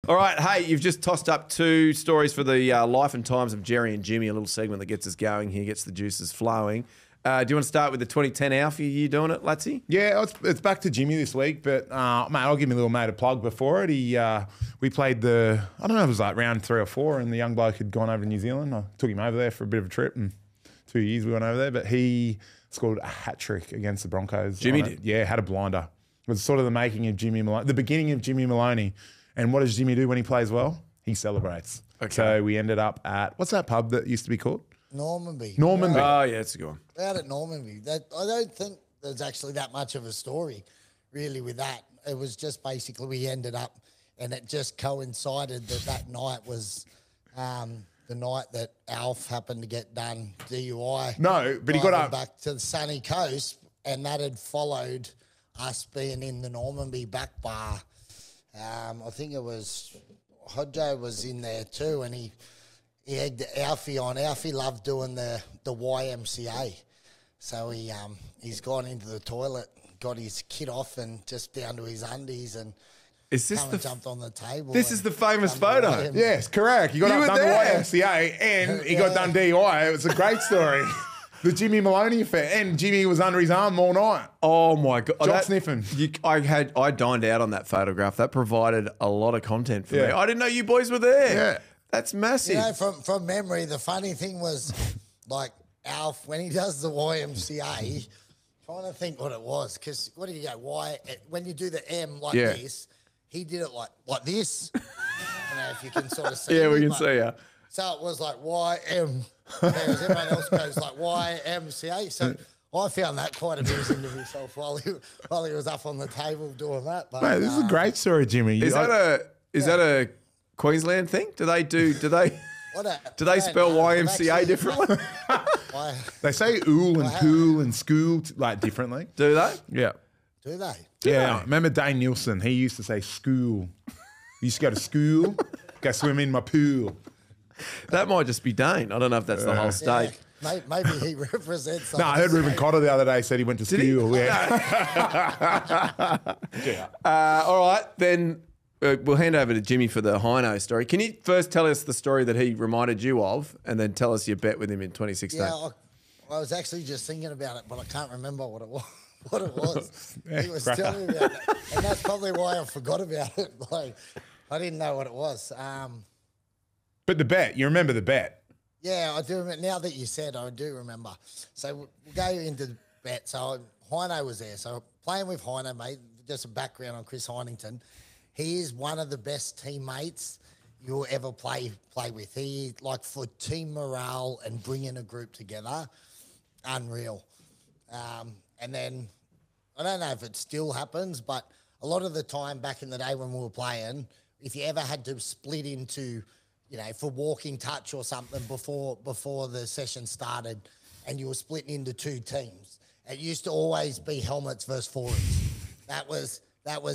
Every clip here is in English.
All right, hey, you've just tossed up 2 stories for the life and times of Jerry and Jimmy, a little segment that gets us going here, gets the juices flowing. Do you want to start with the 2010 Alfie? Are you doing it, Latsy? Yeah, it's back to Jimmy this week, but mate, I'll give my little mate a plug before it. We played I don't know, it was like round 3 or 4, and the young bloke had gone over to New Zealand. I took him over there for a bit of a trip, and 2 years we went over there, but he scored a hat trick against the Broncos. Jimmy did? Yeah, had a blinder. It was sort of the making of Jimmy Maloney, the beginning of Jimmy Maloney. And what does Jimmy do when he plays well? He celebrates. Okay. So we ended up at, what's that pub that used to be called? Normanby. Normanby. Oh, yeah, it's a good one. Out at Normanby. I don't think there's actually that much of a story, really, with that. It was just basically we ended up, and it just coincided that night was the night that Alf happened to get done DUI. No, but he got up. Back to the sunny coast, and that had followed us being in the Normanby back bar. I think it was Hodjo was in there too, and he egged Alfie on. Alfie loved doing the YMCA, so he's gone into the toilet, got his kit off, and just down to his undies, and jumped on the table. This is the famous photo. Yes, correct. He got up, done the YMCA, and he got done DUI. It was a great story. The Jimmy Maloney affair, and Jimmy was under his arm all night. Oh my God! Jock sniffing. I dined out on that photograph. That provided a lot of content for me. Yeah. I didn't know you boys were there. Yeah. That's massive. You know, from memory, the funny thing was, like Alf when he does the YMCA, trying to think what it was, because what do you go? Why when you do the M like this, he did it like this. I don't know if you can sort of see. Yeah, we can see ya. So it was like YM, whereas everyone else goes like YMCA. So I found that quite amusing to myself while he was up on the table doing that. But, Mate, this is a great story, Jimmy. Is that a Queensland thing? Do they do they spell YMCA differently? They say ool and pool and school like differently. Do they? Yeah. Do they? Yeah. Remember Dane Nielsen? He used to say school. He used to go to school, go swim in my pool. That might just be Dane. I don't know if that's the whole state. Yeah, maybe he represents. No, I heard Ruben Cotter the other day said he went to school. All right, then we'll hand over to Jimmy for the Hino story. Can you first tell us the story that he reminded you of, and then tell us your bet with him in 2016? Yeah, I was actually just thinking about it, but I can't remember what it was. He was telling me about it, and that's probably why I forgot about it. Like, I didn't know what it was. But the bet, you remember the bet? Yeah, I do remember. Now that you said, I do remember. So we'll go into the bet. So Hino was there. So playing with Hino, mate, just a background on Chris Hynington. He is one of the best teammates you'll ever play with. He, like, for team morale and bringing a group together, unreal. And then, I don't know if it still happens, but a lot of the time back in the day when we were playing, if you ever had to split into, you know, for walking touch or something before the session started and you were splitting into 2 teams, it used to always be helmets versus forwards. That was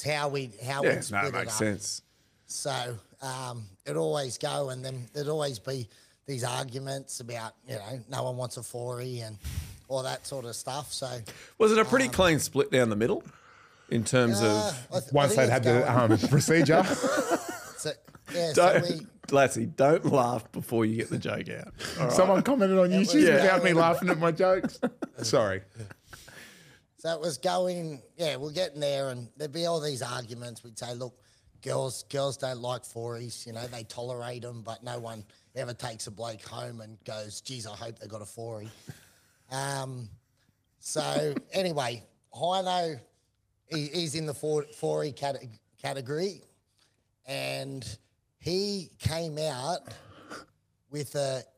how we'd split it up. Makes sense. So it'd always go, and then there'd always be these arguments about, you know, no one wants a 4E and all that sort of stuff. So was it a pretty clean split down the middle in terms of once they'd had the procedure? Lassie, don't laugh before you get the joke out. Right. Someone commented on YouTube about me laughing at my jokes. Sorry. So it was going, we're getting there, and there'd be all these arguments. We'd say, look, girls don't like 4Es, you know, they tolerate them, but no one ever takes a bloke home and goes, geez, I hope they got a 4E. So anyway, Hino, he's in the 4E category, and he came out with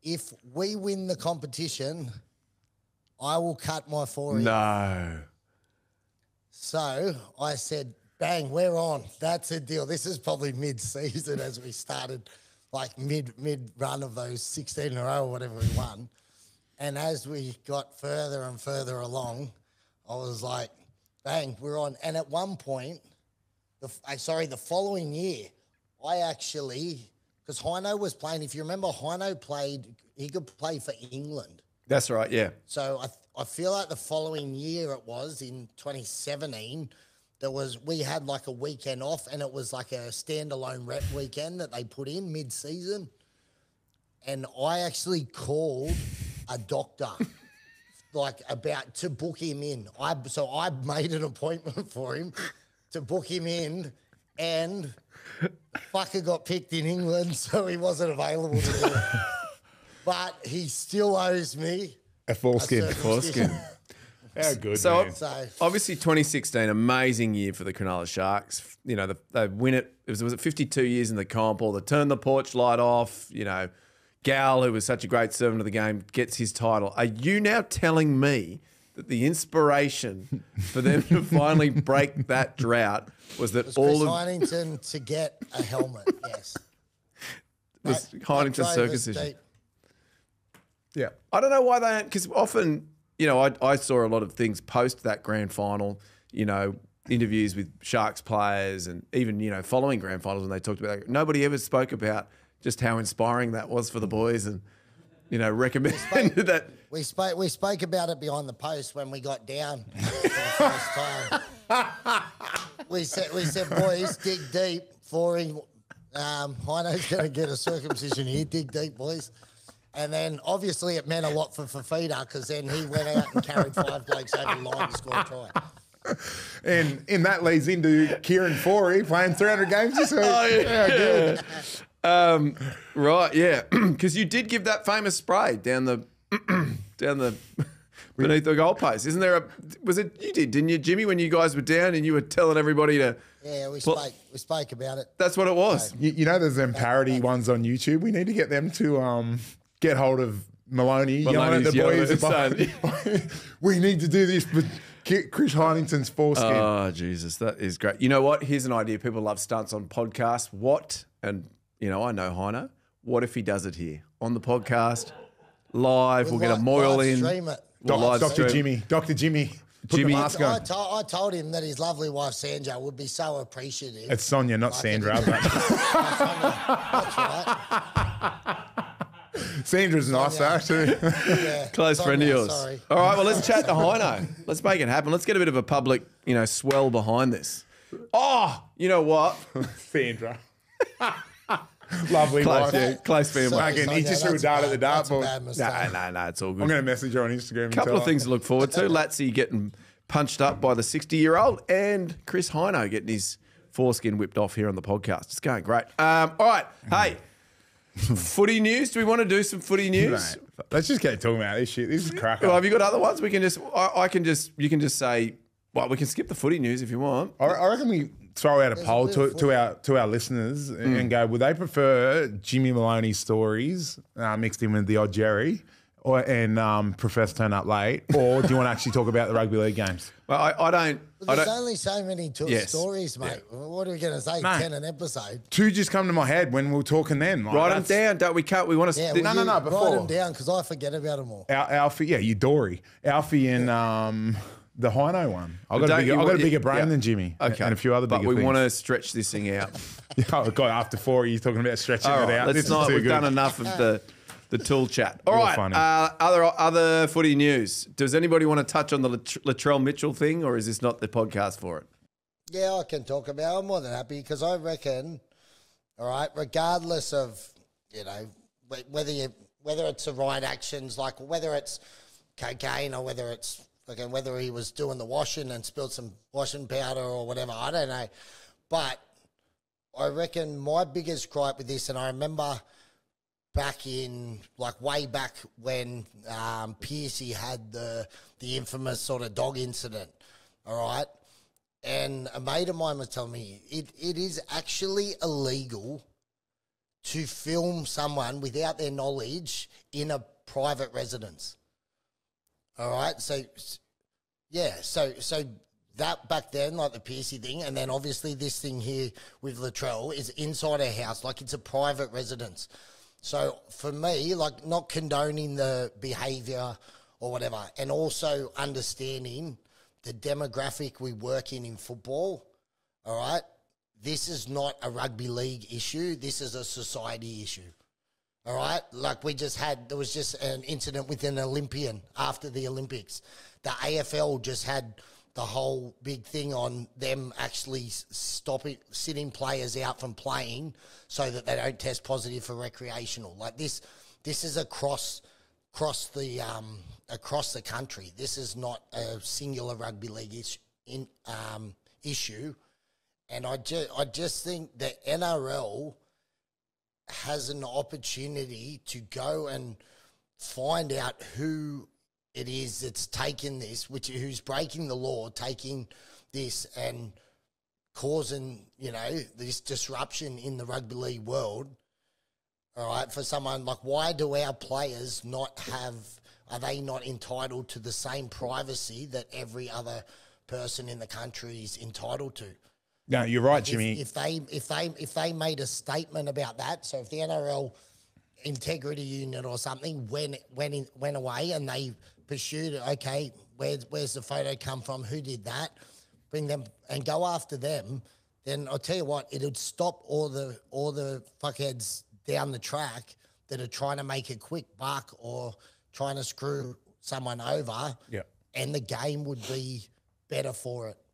if we win the competition, I will cut my 4E. No. So I said, bang, we're on. That's a deal. This is probably mid-season as we started, like mid-run of those 16 in a row or whatever we won. And as we got further and further along, I was like, bang, we're on. And at one point, the following year, I actually, because Hino was playing, if you remember, Hino he could play for England. That's right, yeah. So I feel like the following year it was, in 2017, we had like a weekend off, and it was like a standalone rep weekend that they put in mid-season. And I actually called a doctor about to book him in. So I made an appointment for him to book him in, and fucker got picked in England, so he wasn't available to do it. But he still owes me a foreskin. How good, so, man. So obviously 2016, amazing year for the Cronulla Sharks. You know, they win it. Was it 52 years in the comp, or they turn the porch light off, you know. Gal, who was such a great servant of the game, gets his title. Are you now telling me that the inspiration for them to finally break that drought was that Chris Heinington to get a helmet? Yes. Was Heinington circumcision? Deep. Yeah. I don't know why they don't, because often, you know, I saw a lot of things post that grand final, you know, interviews with Sharks players and even, you know, following grand finals when they talked about it. Nobody ever spoke about just how inspiring that was for the boys and, you know, recommended that. We spoke about it behind the post when we got down for the first time. We said, boys, dig deep. Heino's going to get a circumcision here. Dig deep, boys. And then obviously it meant a lot for Fafita, because then he went out and carried 5 blokes over the line to score a try. And that leads into Kieran Forey playing 300 games this week. Oh, yeah. Good. Right, yeah, because you did give that famous spray down the beneath the goalpost. Isn't there was it you did, didn't you, Jimmy, when you guys were down and you were telling everybody to? Yeah, we spoke about it. That's what it was. You know, there's them parody ones on YouTube. We need to get them to get hold of Maloney yelling at the boys. We need to do this, but Chris Heinington's foreskin. Oh, Jesus, that is great. You know what? Here's an idea. People love stunts on podcasts. What, and you know, I know Heino, what if he does it here on the podcast, live? We'll get a Moyle in. Stream it. Dr. Jimmy. Put the mask on. I told him that his lovely wife, Sandra, would be so appreciative. It's Sonia, not Sandra. That's right. Sandra's nice, actually. Yeah, Close friend of yours. Sorry. All right, well, let's chat to Heino. Let's make it happen. Let's get a bit of a public, you know, swell behind this. Oh, you know what? Sandra. Lovely Close, wife. yeah, close family. Again, he just threw a dart at the dartboard. No, it's all good. I'm going to message her on Instagram. A couple of things to look forward to. Latsy getting punched up by the 60-year-old and Chris Heino getting his foreskin whipped off here on the podcast. It's going great. All right. Hey, footy news. Do we want to do some footy news? Mate, let's just get talking about this shit. This is cracker. Well, have you got other ones? We can just, you can just say, well, we can skip the footy news if you want. I reckon we throw out a poll to our listeners and go, would they prefer Jimmy Maloney's stories mixed in with the odd Jerry and Professor turn up late, or do you want to actually talk about the rugby league games? Well, I don't. There's only so many stories, mate. Yeah. What are we going to say? Mate, 10 an episode? 2 just come to my head when we were talking then. Like, write them down. Don't we? Can't we want to? Yeah, no. Before write them down because I forget about them all. Alfie, yeah, you Dory, Alfie, and the Heino one. I've got a bigger brain than Jimmy. Okay, and a few other bigger things. But we want to stretch this thing out. Oh God, after 4, you're talking about stretching it out. Let's not. We've done enough of the tool chat. All right. Other footy news. Does anybody want to touch on the Latrell Mitchell thing, or is this not the podcast for it? Yeah, I can talk about it. I'm more than happy because I reckon, all right, regardless of, you know, whether it's the right actions, like whether it's cocaine or whether it's whether he was doing the washing and spilled some washing powder or whatever, I don't know. But I reckon my biggest gripe with this, and I remember way back when Piercy had the infamous sort of dog incident, all right? And a mate of mine was telling me it is actually illegal to film someone without their knowledge in a private residence. All right? So that back then, like the Piercy thing, and then obviously this thing here with Latrell is inside a house, like it's a private residence. So for me, like not condoning the behaviour or whatever, and also understanding the demographic we work in football, all right? This is not a rugby league issue. This is a society issue, all right? Like there was just an incident with an Olympian after the Olympics. The AFL just had the whole big thing on them actually sitting players out from playing so that they don't test positive for recreational. Like this is across the country. This is not a singular rugby league issue. And I just think the NRL has an opportunity to go and find out who it is that's taken this, who's breaking the law, taking this and causing, this disruption in the rugby league world. All right, for someone like, why do our players are they not entitled to the same privacy that every other person in the country is entitled to? No, you're right, Jimmy. If they made a statement about that, so if the NRL integrity unit or something went away and they pursued it, okay, where's the photo come from? Who did that? Bring them and go after them. Then I'll tell you what, it would stop all the fuckheads down the track that are trying to make a quick buck or trying to screw someone over. Yeah. And the game would be better for it.